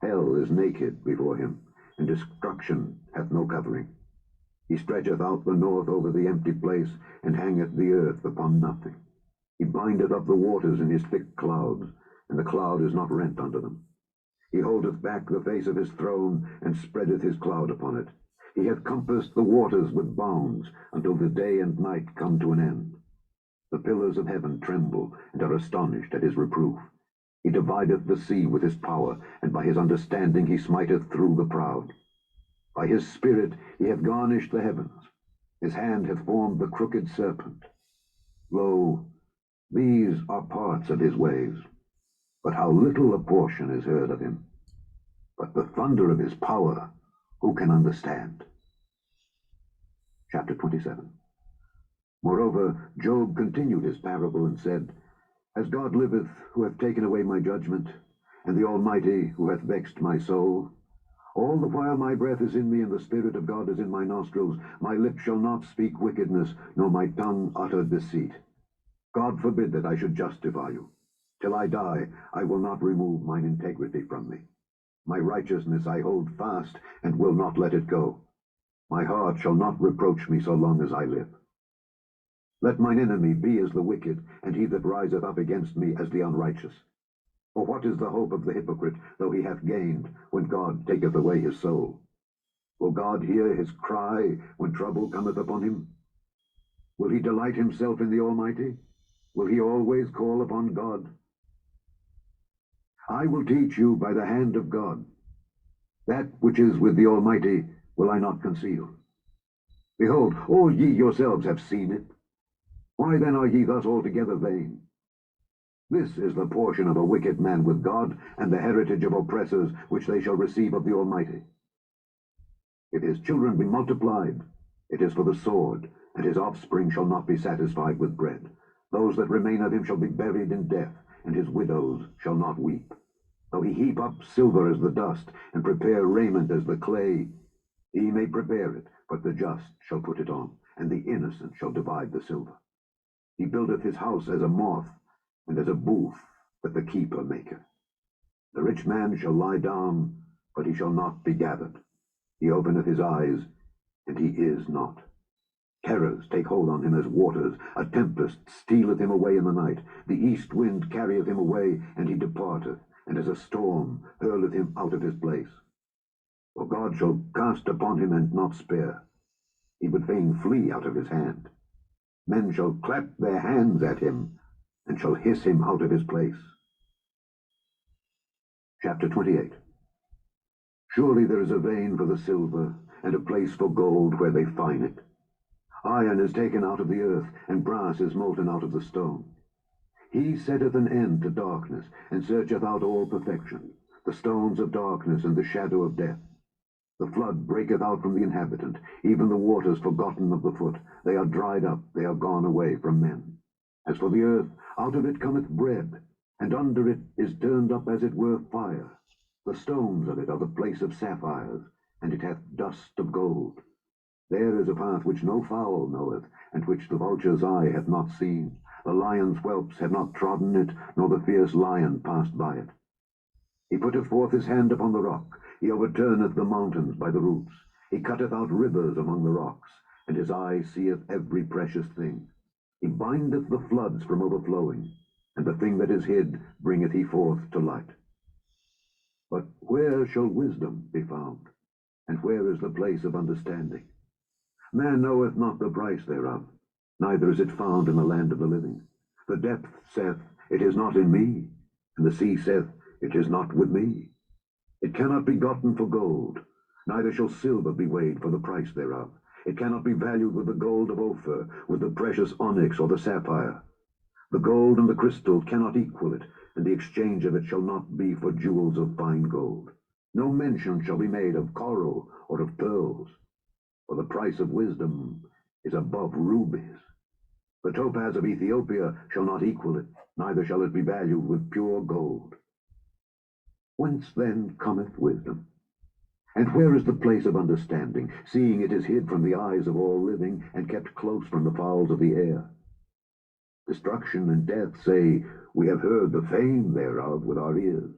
Hell is naked before him, and destruction hath no covering. He stretcheth out the north over the empty place, and hangeth the earth upon nothing. He bindeth up the waters in his thick clouds, and the cloud is not rent under them. He holdeth back the face of his throne, and spreadeth his cloud upon it. He hath compassed the waters with bounds, until the day and night come to an end. The pillars of heaven tremble, and are astonished at his reproof. He divideth the sea with his power, and by his understanding he smiteth through the proud. By his spirit he hath garnished the heavens. His hand hath formed the crooked serpent. Lo, these are parts of his ways, but how little a portion is heard of him. But the thunder of his power, who can understand? Chapter 27. Moreover, Job continued his parable and said, As God liveth, who hath taken away my judgment, and the Almighty, who hath vexed my soul, all the while my breath is in me, and the Spirit of God is in my nostrils, my lips shall not speak wickedness, nor my tongue utter deceit. God forbid that I should justify you. Till I die, I will not remove mine integrity from me. My righteousness I hold fast, and will not let it go. My heart shall not reproach me so long as I live. Let mine enemy be as the wicked, and he that riseth up against me as the unrighteous. For what is the hope of the hypocrite, though he hath gained, when God taketh away his soul? Will God hear his cry when trouble cometh upon him? Will he delight himself in the Almighty? Will he always call upon God? I will teach you by the hand of God. That which is with the Almighty will I not conceal. Behold, all ye yourselves have seen it. Why then are ye thus altogether vain? This is the portion of a wicked man with God, and the heritage of oppressors, which they shall receive of the Almighty. If his children be multiplied, it is for the sword, and his offspring shall not be satisfied with bread. Those that remain of him shall be buried in death, and his widows shall not weep. Though he heap up silver as the dust, and prepare raiment as the clay, he may prepare it, but the just shall put it on, and the innocent shall divide the silver. He buildeth his house as a moth, and as a booth that the keeper maketh. The rich man shall lie down, but he shall not be gathered. He openeth his eyes, and he is not. Terrors take hold on him as waters. A tempest stealeth him away in the night. The east wind carrieth him away, and he departeth, and as a storm hurleth him out of his place. For God shall cast upon him and not spare. He would fain flee out of his hand. Men shall clap their hands at him, and shall hiss him out of his place. Chapter 28. Surely there is a vein for the silver, and a place for gold where they fine it. Iron is taken out of the earth, and brass is molten out of the stone. He setteth an end to darkness, and searcheth out all perfection, the stones of darkness and the shadow of death. The flood breaketh out from the inhabitant, even the waters forgotten of the foot. They are dried up, they are gone away from men. As for the earth, out of it cometh bread, and under it is turned up as it were fire. The stones of it are the place of sapphires, and it hath dust of gold. There is a path which no fowl knoweth, and which the vulture's eye hath not seen. The lion's whelps have not trodden it, nor the fierce lion passed by it. He putteth forth his hand upon the rock. He overturneth the mountains by the roots. He cutteth out rivers among the rocks, and his eye seeth every precious thing. He bindeth the floods from overflowing, and the thing that is hid bringeth he forth to light. But where shall wisdom be found? And where is the place of understanding? Man knoweth not the price thereof, neither is it found in the land of the living. The depth saith, It is not in me, and the sea saith, It is not with me. It cannot be gotten for gold, neither shall silver be weighed for the price thereof. It cannot be valued with the gold of Ophir, with the precious onyx or the sapphire. The gold and the crystal cannot equal it, and the exchange of it shall not be for jewels of fine gold. No mention shall be made of coral or of pearls, for the price of wisdom is above rubies. The topaz of Ethiopia shall not equal it, neither shall it be valued with pure gold. Whence then cometh wisdom? And where is the place of understanding, seeing it is hid from the eyes of all living, and kept close from the fowls of the air? Destruction and death say, We have heard the fame thereof with our ears.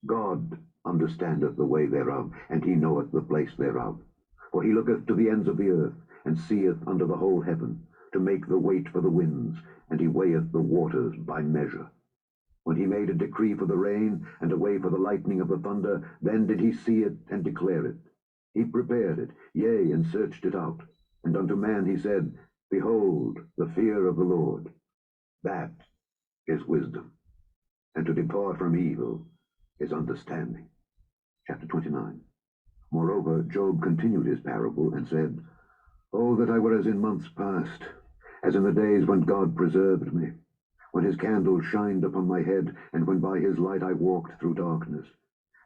God understandeth the way thereof, and he knoweth the place thereof. For he looketh to the ends of the earth, and seeth under the whole heaven, to make the weight for the winds, and he weigheth the waters by measure. When he made a decree for the rain, and a way for the lightning of the thunder, then did he see it and declare it. He prepared it, yea, and searched it out. And unto man he said, Behold, the fear of the Lord, that is wisdom, and to depart from evil is understanding. Chapter 29. Moreover, Job continued his parable, and said, Oh, that I were as in months past, as in the days when God preserved me, when his candle shined upon my head, and when by his light I walked through darkness,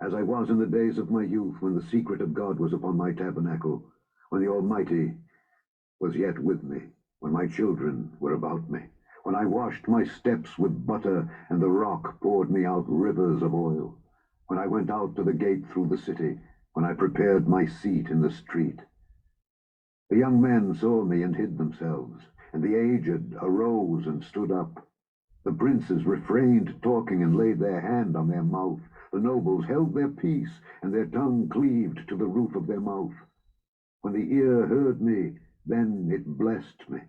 as I was in the days of my youth, when the secret of God was upon my tabernacle, when the Almighty was yet with me, when my children were about me, when I washed my steps with butter, and the rock poured me out rivers of oil, when I went out to the gate through the city, when I prepared my seat in the street. The young men saw me and hid themselves, and the aged arose and stood up. The princes refrained talking and laid their hand on their mouth. The nobles held their peace, and their tongue cleaved to the roof of their mouth. When the ear heard me, then it blessed me.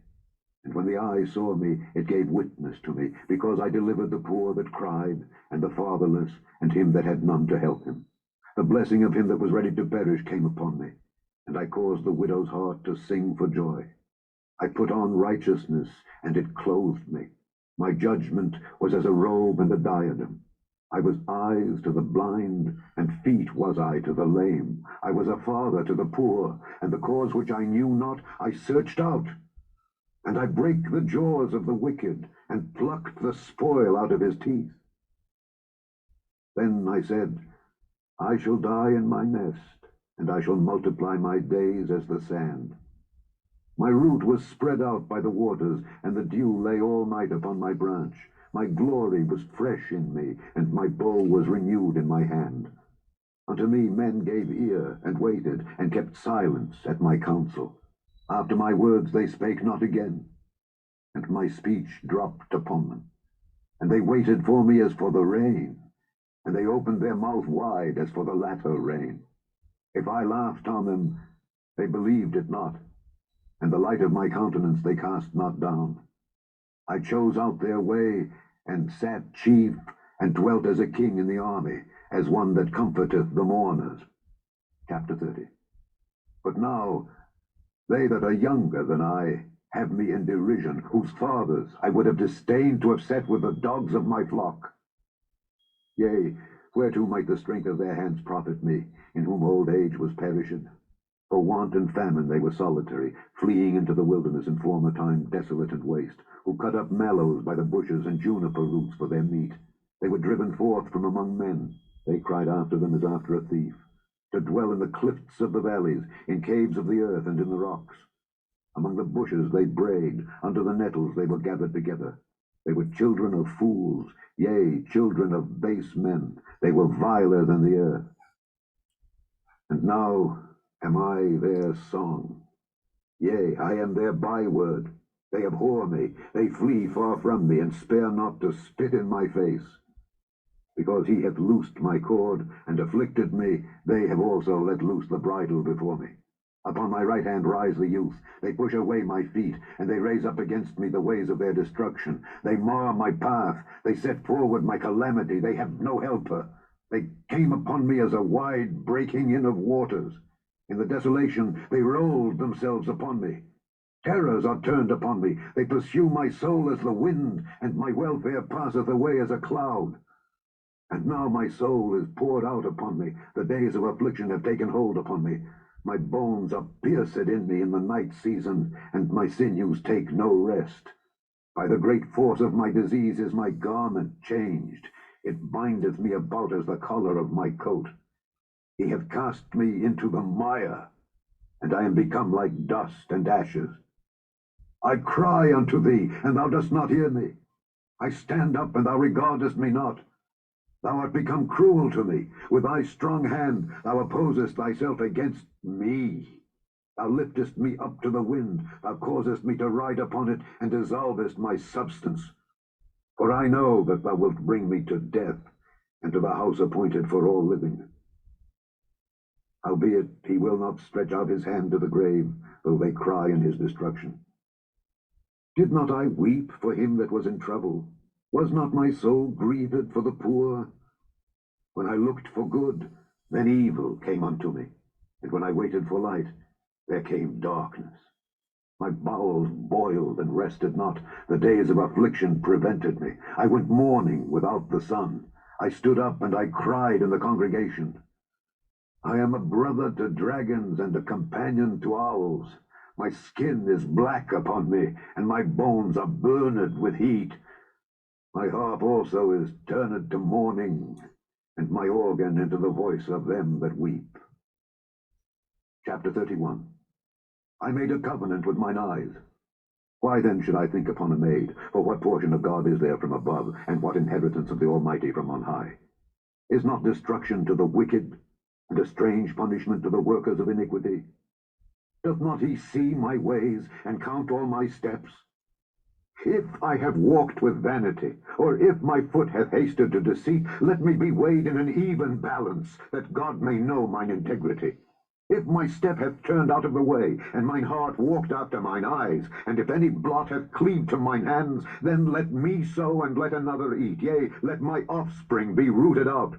And when the eye saw me, it gave witness to me, because I delivered the poor that cried, and the fatherless, and him that had none to help him. The blessing of him that was ready to perish came upon me, and I caused the widow's heart to sing for joy. I put on righteousness, and it clothed me. My judgment was as a robe and a diadem. I was eyes to the blind, and feet was I to the lame. I was a father to the poor, and the cause which I knew not I searched out. And I brake the jaws of the wicked, and plucked the spoil out of his teeth. Then I said, I shall die in my nest, and I shall multiply my days as the sand. My root was spread out by the waters, and the dew lay all night upon my branch. My glory was fresh in me, and my bow was renewed in my hand. Unto me men gave ear, and waited, and kept silence at my counsel. After my words they spake not again, and my speech dropped upon them. And they waited for me as for the rain, and they opened their mouth wide as for the latter rain. If I laughed on them, they believed it not, and the light of my countenance they cast not down. I chose out their way, and sat chief, and dwelt as a king in the army, as one that comforteth the mourners. Chapter 30. But now they that are younger than I have me in derision, whose fathers I would have disdained to have set with the dogs of my flock. Yea, whereto might the strength of their hands profit me, in whom old age was perishing? For want and famine they were solitary, fleeing into the wilderness in former time desolate and waste, who cut up mallows by the bushes and juniper roots for their meat. They were driven forth from among men. They cried after them as after a thief, to dwell in the cliffs of the valleys, in caves of the earth and in the rocks. Among the bushes they brayed, under the nettles they were gathered together. They were children of fools, yea, children of base men. They were viler than the earth. And now am I their song? Yea, I am their byword. They abhor me, they flee far from me, and spare not to spit in my face. Because he hath loosed my cord, and afflicted me, they have also let loose the bridle before me. Upon my right hand rise the youth. They push away my feet, and they raise up against me the ways of their destruction. They mar my path. They set forward my calamity. They have no helper. They came upon me as a wide breaking in of waters. In the desolation they rolled themselves upon me. Terrors are turned upon me. They pursue my soul as the wind, and my welfare passeth away as a cloud. And now my soul is poured out upon me. The days of affliction have taken hold upon me. My bones are pierced in me in the night season, and my sinews take no rest. By the great force of my disease is my garment changed. It bindeth me about as the collar of my coat. He hath cast me into the mire, and I am become like dust and ashes. I cry unto thee, and thou dost not hear me. I stand up, and thou regardest me not. Thou art become cruel to me. With thy strong hand thou opposest thyself against me. Thou liftest me up to the wind. Thou causest me to ride upon it, and dissolvest my substance. For I know that thou wilt bring me to death, and to the house appointed for all living. Howbeit he will not stretch out his hand to the grave, though they cry in his destruction. Did not I weep for him that was in trouble? Was not my soul grieved for the poor? When I looked for good, then evil came unto me, and when I waited for light, there came darkness. My bowels boiled and rested not. The days of affliction prevented me. I went mourning without the sun. I stood up and I cried in the congregation. I am a brother to dragons and a companion to owls. My skin is black upon me, and my bones are burned with heat. My harp also is turned to mourning, and my organ into the voice of them that weep. Chapter 31. I made a covenant with mine eyes. Why then should I think upon a maid? For what portion of God is there from above, and what inheritance of the Almighty from on high? Is not destruction to the wicked, and a strange punishment to the workers of iniquity? Doth not he see my ways, and count all my steps? If I have walked with vanity, or if my foot hath hasted to deceit, let me be weighed in an even balance, that God may know mine integrity. If my step hath turned out of the way, and mine heart walked after mine eyes, and if any blot hath cleaved to mine hands, then let me sow and let another eat, yea, let my offspring be rooted out.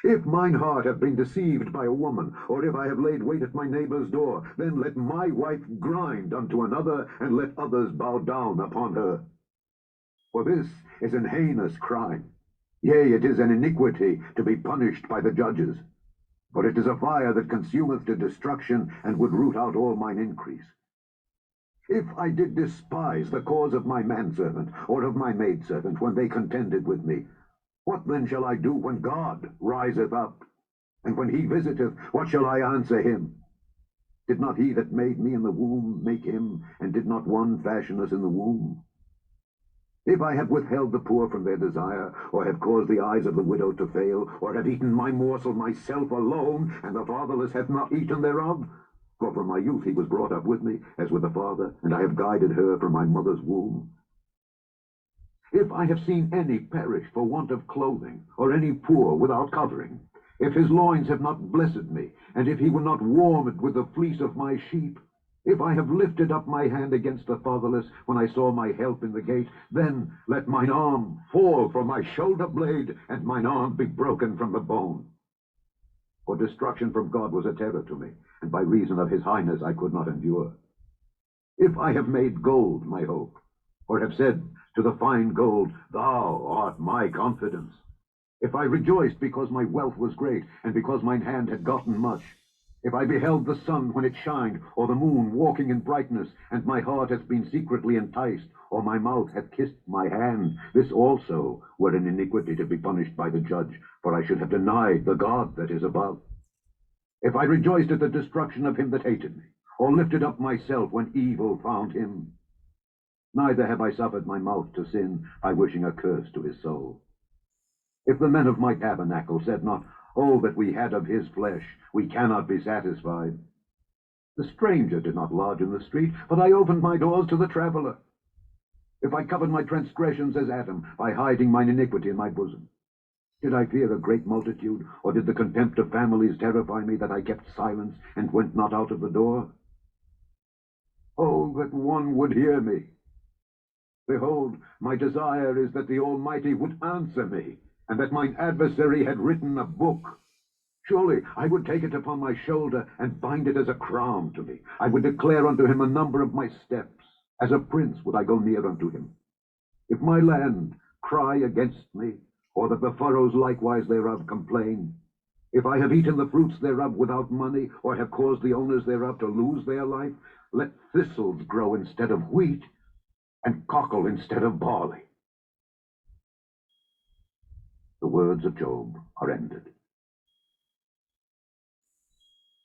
If mine heart have been deceived by a woman, or if I have laid wait at my neighbor's door, then let my wife grind unto another, and let others bow down upon her. For this is an heinous crime. Yea, it is an iniquity to be punished by the judges. For it is a fire that consumeth to destruction, and would root out all mine increase. If I did despise the cause of my manservant, or of my maidservant, when they contended with me, what then shall I do when God riseth up? And when he visiteth, what shall I answer him? Did not he that made me in the womb make him, and did not one fashion us in the womb? If I have withheld the poor from their desire, or have caused the eyes of the widow to fail, or have eaten my morsel myself alone, and the fatherless hath not eaten thereof, for from my youth he was brought up with me, as with a father, and I have guided her from my mother's womb. If I have seen any perish for want of clothing, or any poor without covering, if his loins have not blessed me, and if he were not warmed with the fleece of my sheep, if I have lifted up my hand against the fatherless, when I saw my help in the gate, then let mine arm fall from my shoulder blade, and mine arm be broken from the bone. For destruction from God was a terror to me, and by reason of his highness I could not endure. If I have made gold my hope, or have said to the fine gold, thou art my confidence, if I rejoiced because my wealth was great, and because mine hand had gotten much, if I beheld the sun when it shined, or the moon walking in brightness, and my heart hath been secretly enticed, or my mouth hath kissed my hand, this also were an iniquity to be punished by the judge, for I should have denied the God that is above. If I rejoiced at the destruction of him that hated me, or lifted up myself when evil found him, neither have I suffered my mouth to sin by wishing a curse to his soul. If the men of my tabernacle said not, oh, that we had of his flesh, we cannot be satisfied. The stranger did not lodge in the street, but I opened my doors to the traveler. If I covered my transgressions as Adam, by hiding mine iniquity in my bosom, did I fear a great multitude, or did the contempt of families terrify me, that I kept silence and went not out of the door? Oh, that one would hear me! Behold, my desire is that the Almighty would answer me, and that mine adversary had written a book. Surely I would take it upon my shoulder and bind it as a crown to me. I would declare unto him the number of my steps. As a prince would I go near unto him. If my land cry against me, or that the furrows likewise thereof complain, if I have eaten the fruits thereof without money, or have caused the owners thereof to lose their life, let thistles grow instead of wheat, and cockle instead of barley. The words of Job are ended.